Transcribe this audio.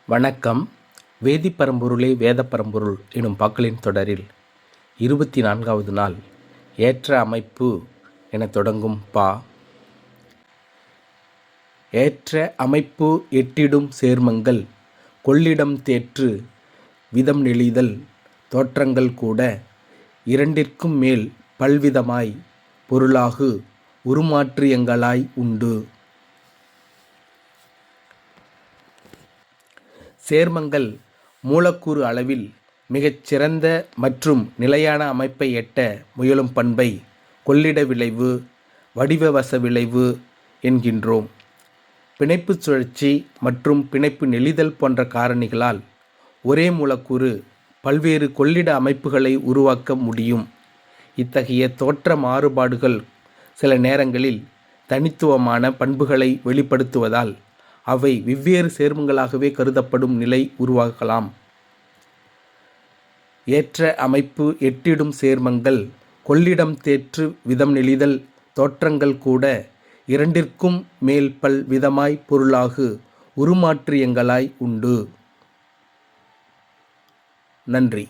வணக்கம். வேதிப்பரம்பொருளே வேதப்பரம்பொருள் எனும் பாக்களின் தொடரில் 24வது நாள் ஏற்ற அமைப்பு என தொடங்கும் பா. ஏற்ற அமைப்பு எட்டிடும் சேர்மங்கள் கொள்ளிடம் தேற்று விதம் நெளிதல் தோற்றங்கள் கூட இரண்டிற்கும் மேல் பல்விதமாய் பொருளாகு உருமாற்றியங்களாய் உண்டு. சேர்மங்கள் மூலக்கூறு அளவில் மிகச் சிறந்த மற்றும் நிலையான அமைப்பை எட்ட முயலும் பண்பை கொள்ளிட விளைவு, வடிவவச விளைவு என்கின்றோம். பிணைப்புச் சுழற்சி மற்றும் பிணைப்பு நெளிதல் போன்ற காரணிகளால் ஒரே மூலக்கூறு பல்வேறு கொள்ளிட அமைப்புகளை உருவாக்க முடியும். இத்தகைய தோற்ற மாறுபாடுகள் சில நேரங்களில் தனித்துவமான பண்புகளை வெளிப்படுத்துவதால் அவை வெவ்வேறு சேர்மங்களாகவே கருதப்படும் நிலை உருவாகலாம். ஏற்ற அமைப்பு எட்டிடும் சேர்மங்கள் கொள்ளிடம் தேற்று விதம் நெளிதல் தோற்றங்கள் கூட இரண்டிற்கும் மேல் பல் விதமாய் பொருளாகு உருமாற்றியங்களாய் உண்டு. நன்றி.